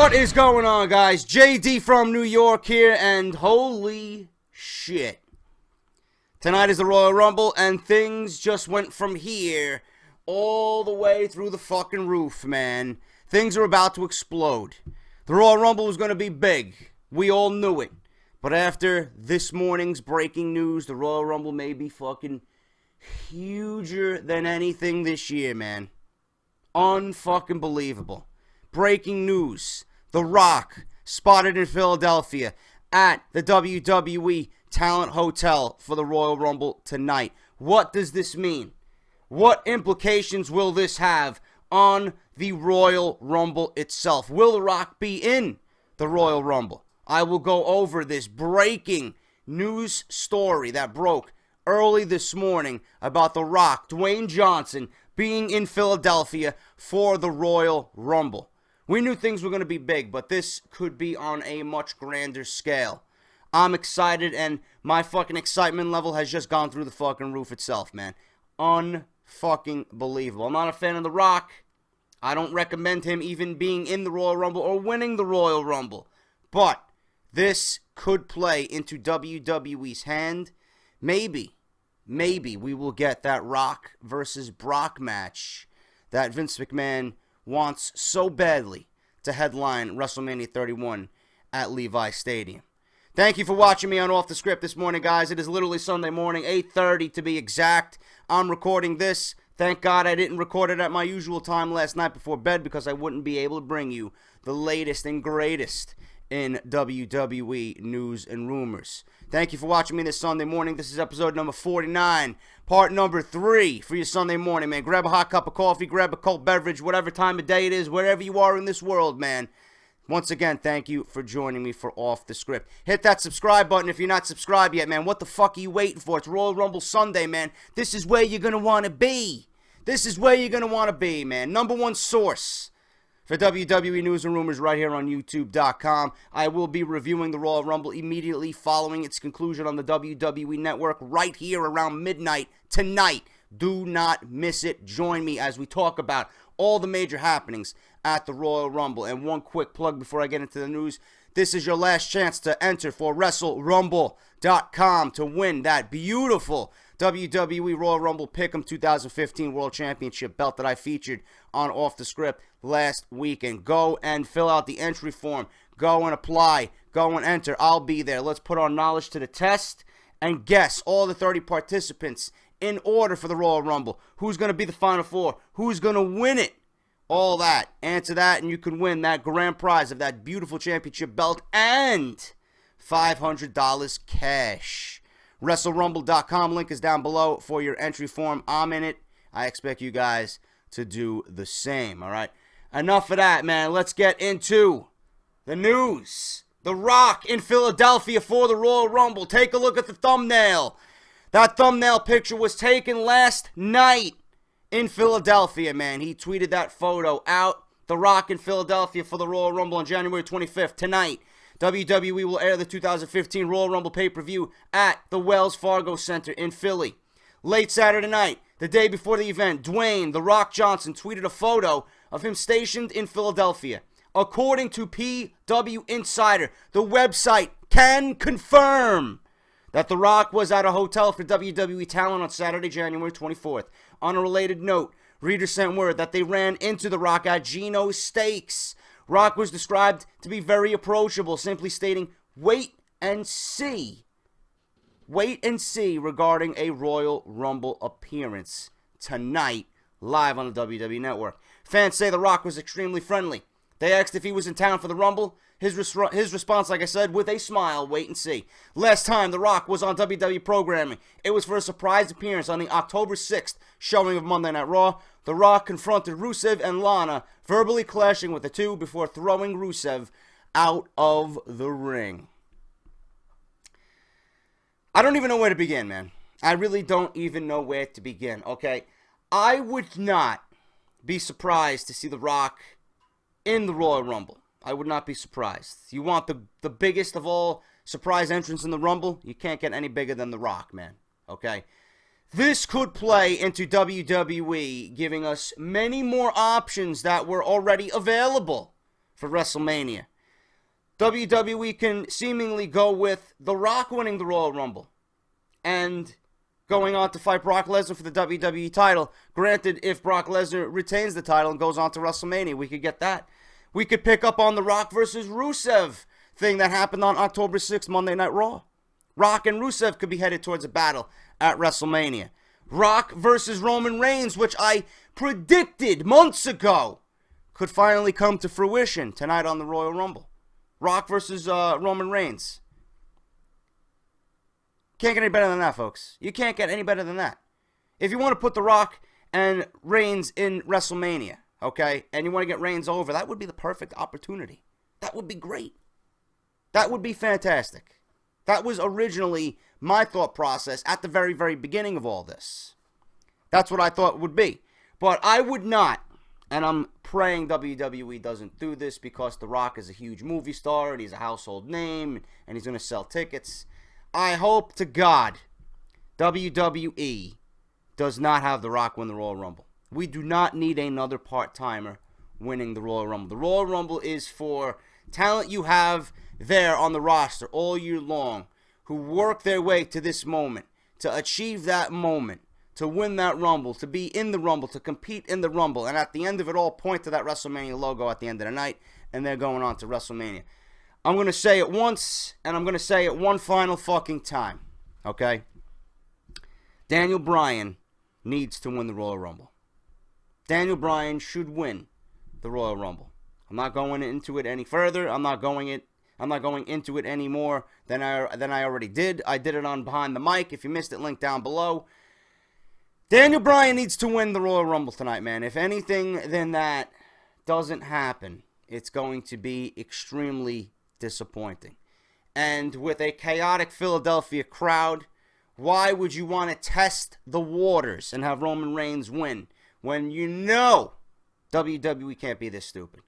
What is going on, guys? JD from New York here, and holy shit. Tonight is the Royal Rumble, and things just went from here all the way through the fucking roof, man. Things are about to explode. The Royal Rumble was going to be big. We all knew it. But after this morning's breaking news, the Royal Rumble may be fucking huger than anything this year, man. Unfucking believable. Breaking news. The Rock spotted in Philadelphia at the WWE Talent Hotel for the Royal Rumble tonight. What does this mean? What implications will this have on the Royal Rumble itself? Will The Rock be in the Royal Rumble? I will go over this breaking news story that broke early this morning about The Rock, Dwayne Johnson, being in Philadelphia for the Royal Rumble. We knew things were going to be big, but this could be on a much grander scale. I'm excited, and my fucking excitement level has just gone through the fucking roof itself, man. Unfucking believable. I'm not a fan of The Rock. I don't recommend him even being in the Royal Rumble or winning the Royal Rumble. But this could play into WWE's hand. Maybe we will get that Rock versus Brock match that Vince McMahon wants so badly to headline WrestleMania 31 at Levi Stadium. Thank you for watching me on Off The Script this morning, guys. It is literally Sunday morning, 8:30 to be exact. I'm recording this. Thank God I didn't record it at my usual time last night before bed because I wouldn't be able to bring you the latest and greatest in WWE news and rumors. Thank you for watching me this Sunday morning. This is episode number 49, part number 3 for your Sunday morning, man. Grab a hot cup of coffee, grab a cold beverage, whatever time of day it is, wherever you are in this world, man. Once again, thank you for joining me for Off The Script. Hit that subscribe button if you're not subscribed yet, man. What the fuck are you waiting for? It's Royal Rumble Sunday, man. This is where you're going to want to be. This is where you're going to want to be, man. Number one source for WWE news and rumors right here on YouTube.com. I will be reviewing the Royal Rumble immediately following its conclusion on the WWE Network right here around midnight tonight. Do not miss it. Join me as we talk about all the major happenings at the Royal Rumble. And one quick plug before I get into the news. This is your last chance to enter for WrestleRumble.com to win that beautiful WWE Royal Rumble Pick'em 2015 World Championship belt that I featured on Off The Script last weekend. Go and fill out the entry form. Go and apply. Go and enter. I'll be there. Let's put our knowledge to the test and guess all the 30 participants in order for the Royal Rumble. Who's going to be the Final Four? Who's going to win it? All that. Answer that and you can win that grand prize of that beautiful championship belt and $500 cash. WrestleRumble.com link is down below for your entry form. I'm in it. I expect you guys to do the same, all right? Enough of that, man. Let's get into the news. The Rock in Philadelphia for the Royal Rumble. Take a look at the thumbnail. That thumbnail picture was taken last night in Philadelphia, man. He tweeted that photo out. The Rock in Philadelphia for the Royal Rumble on January 25th, tonight. WWE will air the 2015 Royal Rumble pay-per-view at the Wells Fargo Center in Philly. Late Saturday night, the day before the event, Dwayne "The Rock" Johnson tweeted a photo of him stationed in Philadelphia. According to PW Insider, the website can confirm that The Rock was at a hotel for WWE Talent on Saturday, January 24th. On a related note, readers sent word that they ran into The Rock at Geno's Steaks. Rock was described to be very approachable, simply stating, wait and see. Wait and see regarding a Royal Rumble appearance tonight, live on the WWE Network. Fans say The Rock was extremely friendly. They asked if he was in town for the Rumble. His response, like I said, with a smile, wait and see. Last time The Rock was on WWE programming, it was for a surprise appearance on the October 6th showing of Monday Night Raw. The Rock confronted Rusev and Lana, verbally clashing with the two before throwing Rusev out of the ring. I don't even know where to begin, man. I really don't even know where to begin, okay? I would not be surprised to see The Rock in the Royal Rumble. I would not be surprised. You want the biggest of all surprise entrants in the Rumble? You can't get any bigger than The Rock, man. Okay? This could play into WWE giving us many more options that were already available for WrestleMania. WWE can seemingly go with The Rock winning the Royal Rumble and going on to fight Brock Lesnar for the WWE title. Granted, if Brock Lesnar retains the title and goes on to WrestleMania, we could get that. We could pick up on the Rock versus Rusev thing that happened on October 6th, Monday Night Raw. Rock and Rusev could be headed towards a battle at WrestleMania. Rock versus Roman Reigns, which I predicted months ago, could finally come to fruition tonight on the Royal Rumble. Rock versus Roman Reigns. Can't get any better than that, folks. You can't get any better than that. If you want to put The Rock and Reigns in WrestleMania, okay, and you want to get Reigns over, that would be the perfect opportunity. That would be great. That would be fantastic. That was originally my thought process at the very, very beginning of all this. That's what I thought it would be. But I would not, and I'm praying WWE doesn't do this because The Rock is a huge movie star and he's a household name and he's going to sell tickets. I hope to God WWE does not have The Rock win the Royal Rumble. We do not need another part-timer winning the Royal Rumble. The Royal Rumble is for talent you have there on the roster all year long who work their way to this moment, to achieve that moment, to win that Rumble, to be in the Rumble, to compete in the Rumble, and at the end of it all, point to that WrestleMania logo at the end of the night, and they're going on to WrestleMania. I'm going to say it once, and I'm going to say it one final fucking time, okay? Daniel Bryan needs to win the Royal Rumble. Daniel Bryan should win the Royal Rumble. I'm not going into it any further. I'm not going into it any more than I already did. I did it on Behind the Mic. If you missed it, link down below. Daniel Bryan needs to win the Royal Rumble tonight, man. If anything then that doesn't happen, it's going to be extremely disappointing. And with a chaotic Philadelphia crowd, why would you want to test the waters and have Roman Reigns win when you know WWE can't be this stupid?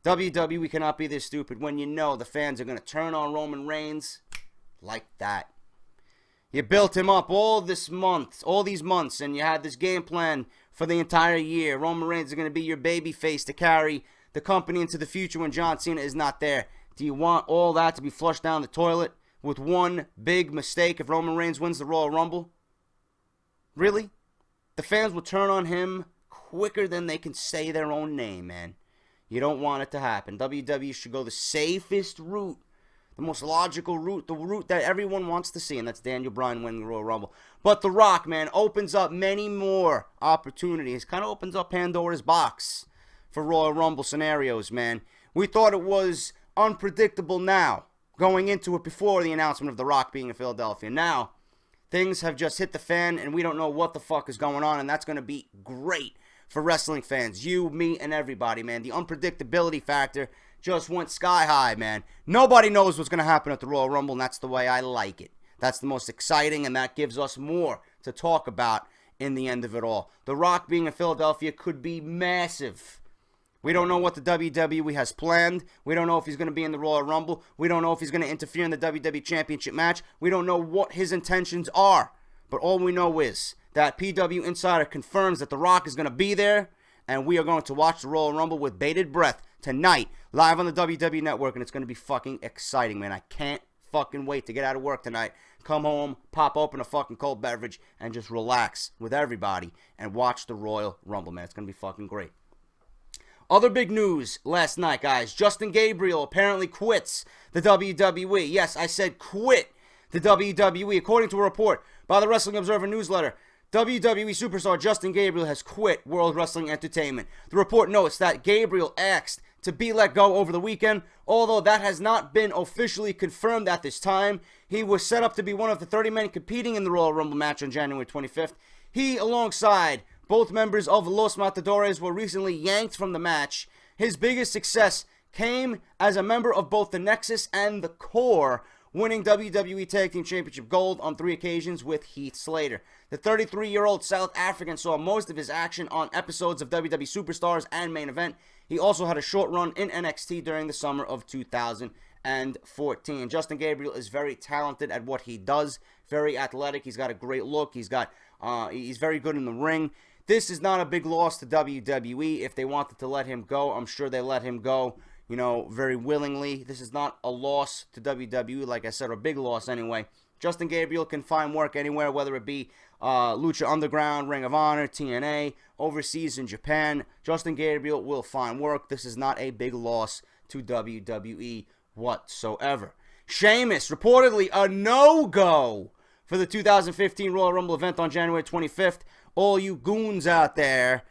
WWE cannot be this stupid when you know the fans are going to turn on Roman Reigns like that. You built him up all these months, and you had this game plan for the entire year. Roman Reigns is going to be your baby face to carry the company into the future when John Cena is not there. Do you want all that to be flushed down the toilet with one big mistake if Roman Reigns wins the Royal Rumble? Really? The fans will turn on him quicker than they can say their own name, man. You don't want it to happen. WWE should go the safest route, the most logical route, the route that everyone wants to see, and that's Daniel Bryan winning the Royal Rumble. But The Rock, man, opens up many more opportunities. Kind of opens up Pandora's box for Royal Rumble scenarios, man. We thought it was unpredictable now, going into it before the announcement of The Rock being in Philadelphia. Now, things have just hit the fan, and we don't know what the fuck is going on, and that's going to be great for wrestling fans. You, me, and everybody, man. The unpredictability factor just went sky high, man. Nobody knows what's going to happen at the Royal Rumble, and that's the way I like it. That's the most exciting, and that gives us more to talk about in the end of it all. The Rock being in Philadelphia could be massive. We don't know what the WWE has planned. We don't know if he's going to be in the Royal Rumble. We don't know if he's going to interfere in the WWE Championship match. We don't know what his intentions are. But all we know is that PW Insider confirms that The Rock is going to be there, and we are going to watch the Royal Rumble with bated breath tonight, live on the WWE Network, and it's going to be fucking exciting, man. I can't fucking wait to get out of work tonight, come home, pop open a fucking cold beverage, and just relax with everybody and watch the Royal Rumble, man. It's going to be fucking great. Other big news last night, guys. Justin Gabriel apparently quits the WWE. Yes, I said quit the WWE. According to a report by the Wrestling Observer newsletter, WWE superstar Justin Gabriel has quit World Wrestling Entertainment. The report notes that Gabriel asked to be let go over the weekend, although that has not been officially confirmed at this time. He was set up to be one of the 30 men competing in the Royal Rumble match on January 25th. He, alongside both members of Los Matadores, were recently yanked from the match. His biggest success came as a member of both the Nexus and the Core, winning WWE Tag Team Championship Gold on 3 occasions with Heath Slater. The 33-year-old South African saw most of his action on episodes of WWE Superstars and Main Event. He also had a short run in NXT during the summer of 2014. Justin Gabriel is very talented at what he does, very athletic. He's got a great look. He's very good in the ring. this is not a big loss to WWE. If they wanted to let him go, I'm sure they let him go, very willingly. This is not a loss to WWE, like I said, or a big loss anyway. Justin Gabriel can find work anywhere, whether it be Lucha Underground, Ring of Honor, TNA, overseas in Japan. Justin Gabriel will find work. This is not a big loss to WWE whatsoever. Sheamus, reportedly a no-go for the 2015 Royal Rumble event on January 25th. All you goons out there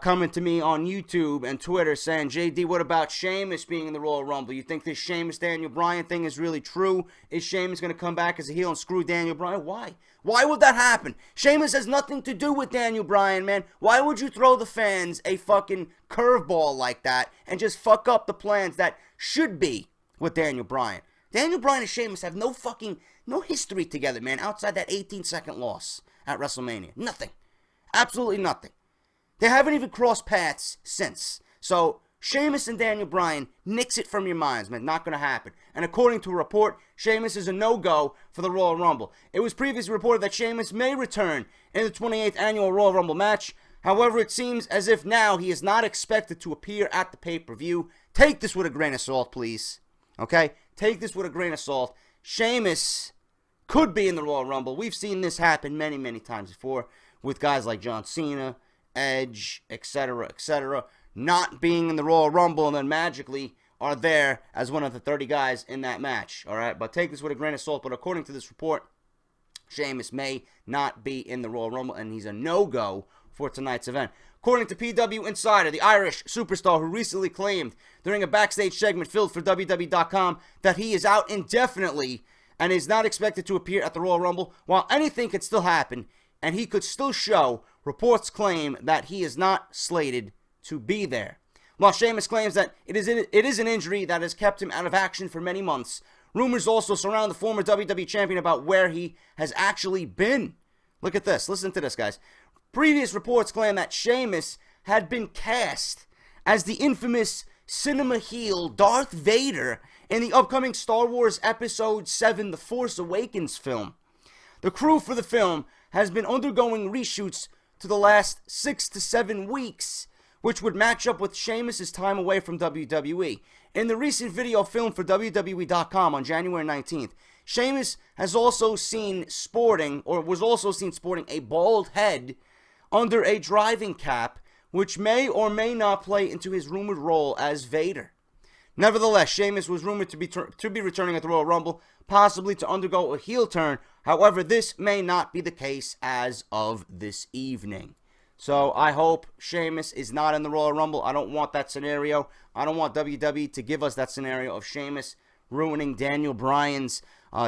coming to me on YouTube and Twitter saying, JD, what about Sheamus being in the Royal Rumble? You think this Sheamus-Daniel Bryan thing is really true? Is Sheamus going to come back as a heel and screw Daniel Bryan? Why? Why would that happen? Sheamus has nothing to do with Daniel Bryan, man. Why would you throw the fans a fucking curveball like that and just fuck up the plans that should be with Daniel Bryan? Daniel Bryan and Sheamus have no history together, man, outside that 18-second loss at WrestleMania. Nothing. Absolutely nothing. They haven't even crossed paths since. So, Sheamus and Daniel Bryan, nix it from your minds, man. Not going to happen. And according to a report, Sheamus is a no-go for the Royal Rumble. It was previously reported that Sheamus may return in the 28th annual Royal Rumble match. However, it seems as if now he is not expected to appear at the pay-per-view. Take this with a grain of salt, please. Okay? Take this with a grain of salt. Sheamus could be in the Royal Rumble. We've seen this happen many, many times before with guys like John Cena, Edge, etc., not being in the Royal Rumble and then magically are there as one of the 30 guys in that match. All right, but take this with a grain of salt. But according to this report, Sheamus may not be in the Royal Rumble, and he's a no-go for tonight's event. According to PW Insider, the Irish superstar who recently claimed during a backstage segment filled for WWE.com that he is out indefinitely and is not expected to appear at the Royal Rumble, while anything could still happen and he could still show, reports claim that he is not slated to be there. While Sheamus claims that it is an injury that has kept him out of action for many months, rumors also surround the former WWE champion about where he has actually been. Look at this. Listen to this, guys. Previous reports claim that Sheamus had been cast as the infamous cinema heel Darth Vader in the upcoming Star Wars Episode 7 The Force Awakens film. The crew for the film has been undergoing reshoots to the last 6 to 7 weeks, which would match up with Sheamus' time away from WWE. In the recent video filmed for WWE.com on January 19th, Sheamus was also seen sporting a bald head under a driving cap, which may or may not play into his rumored role as Vader. Nevertheless, Sheamus was rumored to be returning at the Royal Rumble, possibly to undergo a heel turn. However, this may not be the case as of this evening. So I hope Sheamus is not in the Royal Rumble. I don't want that scenario. I don't want WWE to give us that scenario of Sheamus ruining Daniel Bryan's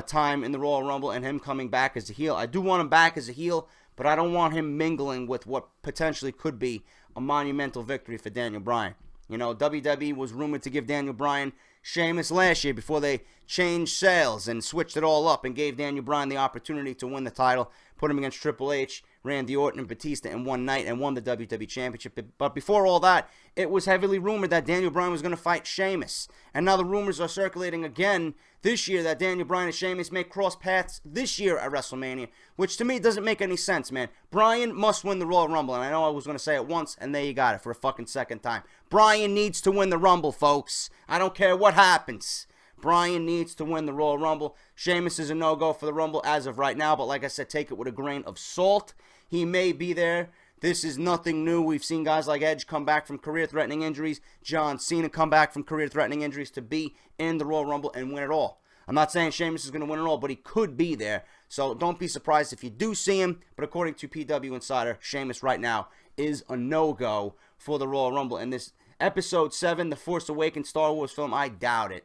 time in the Royal Rumble and him coming back as a heel. I do want him back as a heel, but I don't want him mingling with what potentially could be a monumental victory for Daniel Bryan. WWE was rumored to give Daniel Bryan Sheamus last year before they changed sails and switched it all up and gave Daniel Bryan the opportunity to win the title, put him against Triple H, Randy Orton, and Batista in one night and won the WWE Championship. But before all that, it was heavily rumored that Daniel Bryan was going to fight Sheamus. And now the rumors are circulating again this year that Daniel Bryan and Sheamus may cross paths this year at WrestleMania, which to me doesn't make any sense, man. Bryan must win the Royal Rumble, and I know I was going to say it once, and there you got it for a fucking second time. Bryan needs to win the Rumble, folks. I don't care what happens. Bryan needs to win the Royal Rumble. Sheamus is a no-go for the Rumble as of right now, but like I said, take it with a grain of salt. He may be there. This is nothing new. We've seen guys like Edge come back from career-threatening injuries. John Cena come back from career-threatening injuries to be in the Royal Rumble and win it all. I'm not saying Sheamus is going to win it all, but he could be there. So don't be surprised if you do see him. But according to PW Insider, Sheamus right now is a no-go for the Royal Rumble. And this Episode 7, The Force Awakens Star Wars film, I doubt it.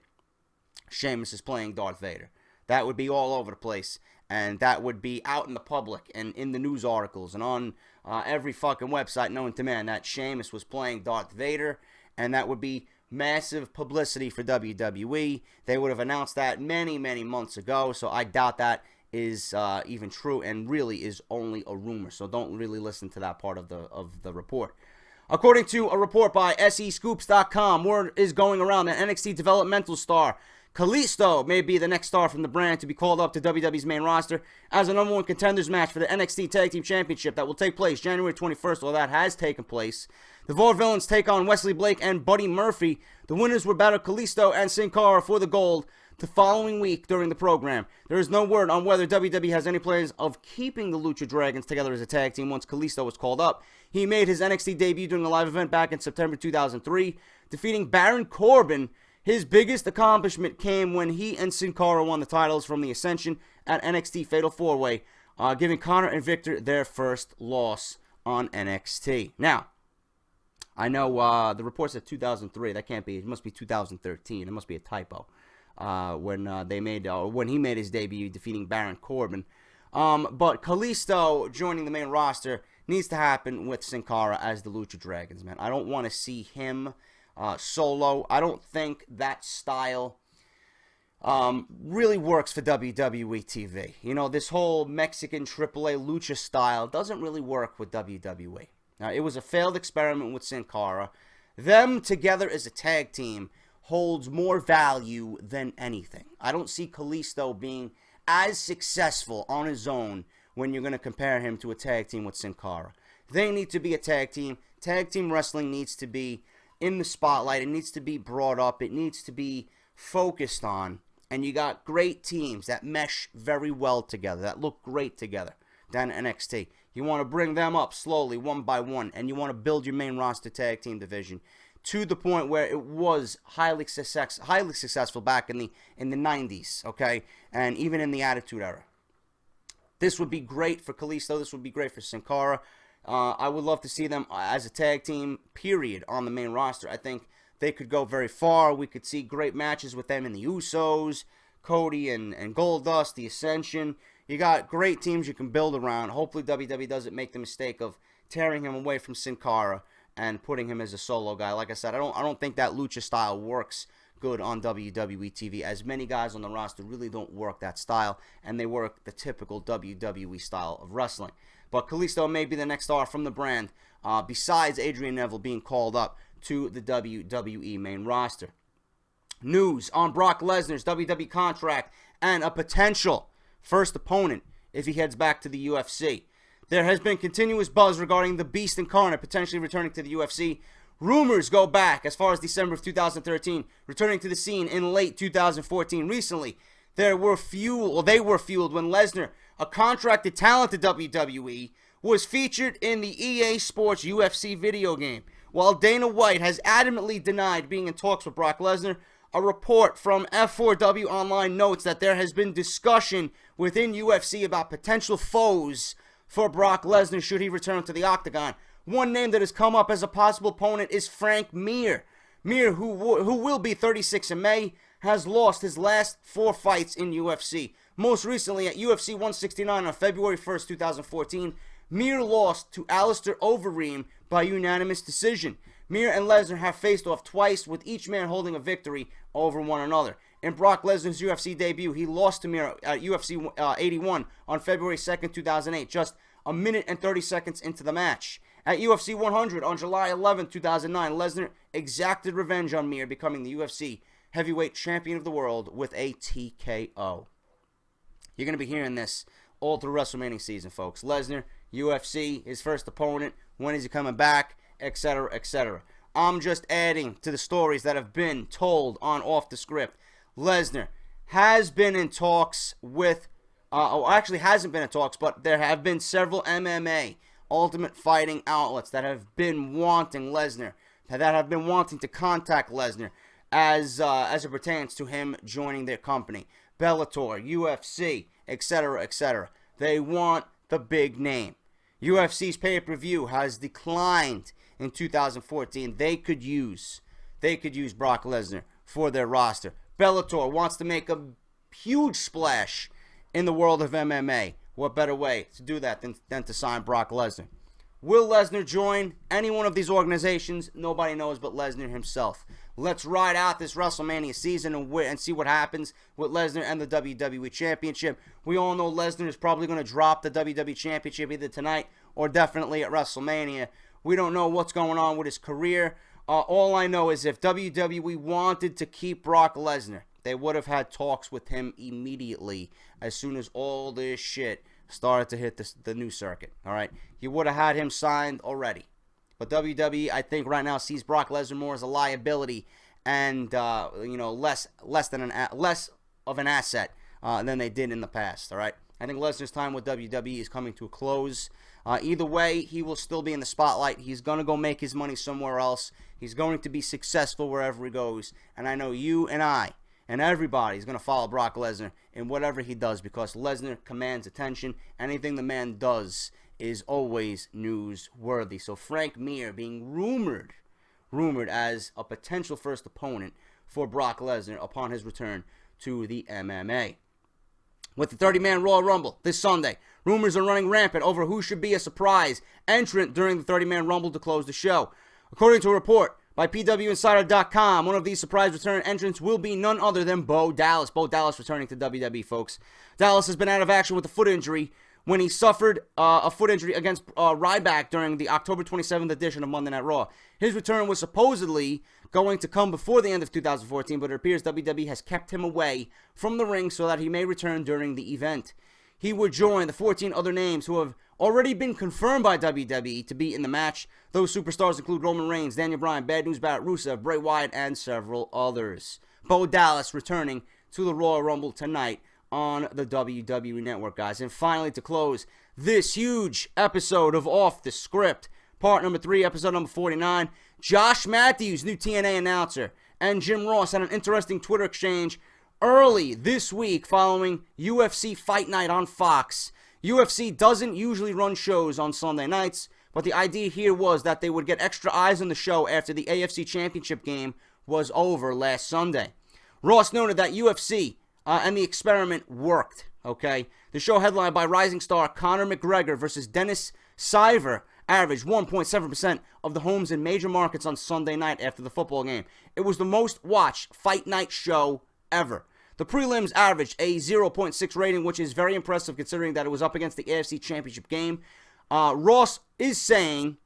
Sheamus is playing Darth Vader. That would be all over the place. And that would be out in the public and in the news articles and on every fucking website known to man that Sheamus was playing Darth Vader. And that would be massive publicity for WWE. They would have announced that many, many months ago. So I doubt that is even true and really is only a rumor. So don't really listen to that part of the report. According to a report by SEScoops.com, word is going around that NXT developmental star Kalisto may be the next star from the brand to be called up to WWE's main roster as a number one contenders match for the NXT Tag Team Championship that will take place January 21st, or that has taken place. The Vaudevillains take on Wesley Blake and Buddy Murphy. The winners will battle Kalisto and Sin Cara for the gold the following week during the program. There is no word on whether WWE has any plans of keeping the Lucha Dragons together as a tag team once Kalisto was called up. He made his NXT debut during a live event back in September 2003, defeating Baron Corbin. His biggest accomplishment came when he and Sin Cara won the titles from the Ascension at NXT Fatal 4-Way, giving Connor and Victor their first loss on NXT. Now, I know the report said 2003. That can't be. It must be 2013. It must be a typo. When he made his debut, defeating Baron Corbin. But Kalisto joining the main roster needs to happen with Sin Cara as the Lucha Dragons, man. I don't want to see him solo. I don't think that style really works for WWE TV. You know, this whole Mexican AAA Lucha style doesn't really work with WWE. Now, it was a failed experiment with Sin Cara. Them together as a tag team holds more value than anything. I don't see Kalisto being as successful on his own when you're going to compare him to a tag team with Sin Cara. They need to be a tag team. Tag team wrestling needs to be in the spotlight. It needs to be brought up. It needs to be focused on. And you got great teams that mesh very well together, that look great together down at NXT. You want to bring them up slowly, one by one, and you want to build your main roster tag team division to the point where it was highly successful back in the 90s, okay, and even in the Attitude Era. This would be great for Kalisto. This would be great for Sin Cara. I would love to see them as a tag team, period, on the main roster. I think they could go very far. We could see great matches with them in the Usos, Cody and Goldust, the Ascension. You got great teams you can build around. Hopefully WWE doesn't make the mistake of tearing him away from Sin Cara and putting him as a solo guy. Like I said, I don't think that lucha style works good on WWE TV, as many guys on the roster really don't work that style, and they work the typical WWE style of wrestling. But Kalisto may be the next star from the brand, besides Adrian Neville being called up to the WWE main roster. News on Brock Lesnar's WWE contract and a potential first opponent if he heads back to the UFC. There has been continuous buzz regarding the Beast Incarnate potentially returning to the UFC. Rumors go back as far as December of 2013, returning to the scene in late 2014. Recently, they were fueled when Lesnar, a contracted talent to WWE, was featured in the EA Sports UFC video game. While Dana White has adamantly denied being in talks with Brock Lesnar, a report from F4W Online notes that there has been discussion within UFC about potential foes for Brock Lesnar should he return to the Octagon. One name that has come up as a possible opponent is Frank Mir. Mir, who will be 36 in May, has lost his last 4 fights in UFC. Most recently at UFC 169 on February 1st, 2014, Mir lost to Alistair Overeem by unanimous decision. Mir and Lesnar have faced off twice, with each man holding a victory over one another. In Brock Lesnar's UFC debut, he lost to Mir at UFC 81 on February 2nd, 2008, just a minute and 30 seconds into the match. At UFC 100 on July 11, 2009, Lesnar exacted revenge on Mir, becoming the UFC heavyweight champion of the world with a TKO. You're going to be hearing this all through WrestleMania season, folks. Lesnar, UFC, his first opponent, when is he coming back, etc., etc. I'm just adding to the stories that have been told on Off the Script. Lesnar has been in talks with, actually hasn't been in talks, but there have been several MMA, Ultimate Fighting outlets that have been wanting Lesnar, that have been wanting to contact Lesnar as it pertains to him joining their company. Bellator, UFC, etc., etc. They want the big name. UFC's pay-per-view has declined in 2014. They could use Brock Lesnar for their roster. Bellator wants to make a huge splash in the world of MMA. What better way to do that than to sign Brock Lesnar? Will Lesnar join any one of these organizations? Nobody knows but Lesnar himself. Let's ride out this WrestleMania season and see what happens with Lesnar and the WWE Championship. We all know Lesnar is probably going to drop the WWE Championship either tonight or definitely at WrestleMania. We don't know what's going on with his career. All I know is if WWE wanted to keep Brock Lesnar, They would have had talks with him immediately as soon as all this shit started to hit the news circuit. All right, he would have had him signed already. But WWE, I think, right now sees Brock Lesnar more as a liability and less of an asset than they did in the past. All right, I think Lesnar's time with WWE is coming to a close. Either way, he will still be in the spotlight. He's going to go make his money somewhere else. He's going to be successful wherever he goes. And I know you and I and everybody is going to follow Brock Lesnar in whatever he does because Lesnar commands attention. Anything the man does is always newsworthy. So Frank Mir being rumored as a potential first opponent for Brock Lesnar upon his return to the MMA. With the 30-man Royal Rumble this Sunday, rumors are running rampant over who should be a surprise entrant during the 30-man Rumble to close the show. According to a report by PWInsider.com, one of these surprise return entrants will be none other than Bo Dallas. Bo Dallas returning to WWE, folks. Dallas has been out of action with a foot injury when he suffered a foot injury against Ryback during the October 27th edition of Monday Night Raw. His return was supposedly going to come before the end of 2014, but it appears WWE has kept him away from the ring so that he may return during the event. He would join the 14 other names who have already been confirmed by WWE to be in the match. Those superstars include Roman Reigns, Daniel Bryan, Bad News Barrett, Rusev, Bray Wyatt, and several others. Bo Dallas returning to the Royal Rumble tonight on the WWE Network, guys. And finally, to close this huge episode of Off the Script, part number 3, episode number 49, Josh Matthews, new TNA announcer, and Jim Ross had an interesting Twitter exchange early this week following UFC Fight Night on Fox. UFC doesn't usually run shows on Sunday nights, but the idea here was that they would get extra eyes on the show after the AFC Championship game was over last Sunday. Ross noted that UFC and the experiment worked, okay? The show headlined by rising star Conor McGregor versus Dennis Siver averaged 1.7% of the homes in major markets on Sunday night after the football game. It was the most watched fight night show ever. The prelims averaged a 0.6 rating, which is very impressive considering that it was up against the AFC Championship game. Ross is saying,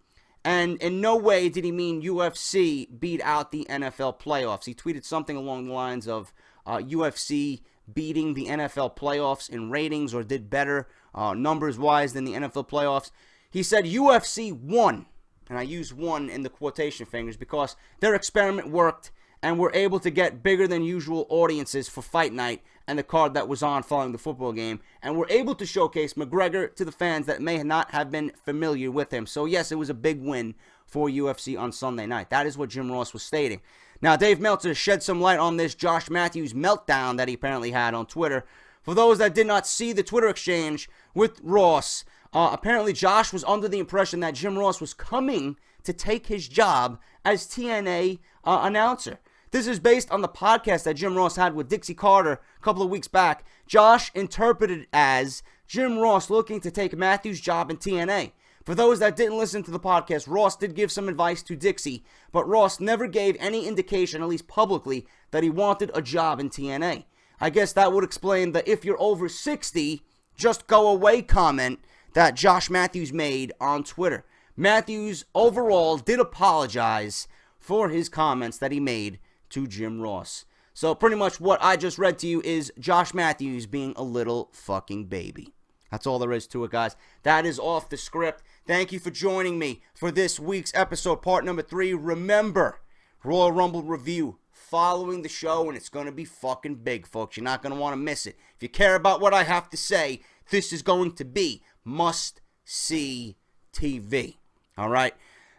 and in no way did he mean UFC beat out the NFL playoffs. He tweeted something along the lines of UFC beating the NFL playoffs in ratings or did better numbers-wise than the NFL playoffs. He said UFC won, and I use won in the quotation fingers because their experiment worked and were able to get bigger than usual audiences for Fight Night and the card that was on following the football game, and were able to showcase McGregor to the fans that may not have been familiar with him. So yes, it was a big win for UFC on Sunday night. That is what Jim Ross was stating. Now, Dave Meltzer shed some light on this Josh Matthews meltdown that he apparently had on Twitter. For those that did not see the Twitter exchange with Ross, apparently Josh was under the impression that Jim Ross was coming to take his job as TNA announcer. This is based on the podcast that Jim Ross had with Dixie Carter a couple of weeks back. Josh interpreted it as Jim Ross looking to take Matthews' job in TNA. For those that didn't listen to the podcast, Ross did give some advice to Dixie, but Ross never gave any indication, at least publicly, that he wanted a job in TNA. I guess that would explain the if you're over 60, just go away comment that Josh Matthews made on Twitter. Matthews overall did apologize for his comments that he made to Jim Ross. So pretty much what I just read to you is Josh Matthews being a little fucking baby. That's all there is to it, guys. That is Off the Script. Thank you for joining me for this week's episode, part number 3. Remember, Royal Rumble review following the show, and it's going to be fucking big, folks. You're not going to want to miss it. If you care about what I have to say, this is going to be must-see TV. All right?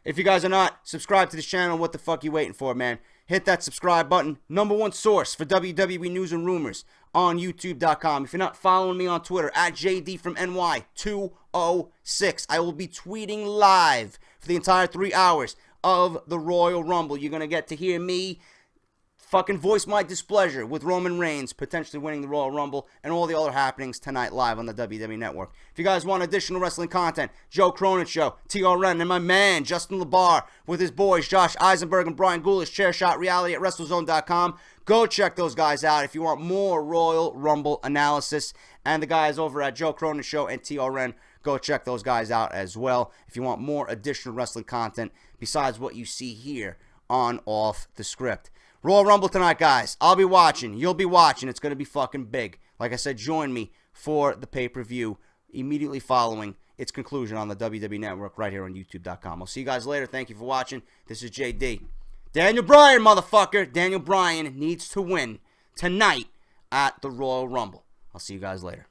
If you guys are not subscribed to this channel, what the fuck you waiting for, man? Hit that subscribe button. Number one source for WWE news and rumors on YouTube.com. If you're not following me on Twitter, at JD from NY206, I will be tweeting live for the entire 3 hours of the Royal Rumble. You're going to get to hear me fucking voice my displeasure with Roman Reigns potentially winning the Royal Rumble and all the other happenings tonight live on the WWE Network. If you guys want additional wrestling content, Joe Cronin Show, TRN, and my man Justin LaBar with his boys Josh Eisenberg and Bryan Goldust, Chairshot Reality at WrestleZone.com. Go check those guys out if you want more Royal Rumble analysis. And the guys over at Joe Cronin Show and TRN, go check those guys out as well if you want more additional wrestling content besides what you see here on Off the Script. Royal Rumble tonight, guys. I'll be watching. You'll be watching. It's going to be fucking big. Like I said, join me for the pay-per-view immediately following its conclusion on the WWE Network right here on YouTube.com. I'll see you guys later. Thank you for watching. This is JD. Daniel Bryan, motherfucker. Daniel Bryan needs to win tonight at the Royal Rumble. I'll see you guys later.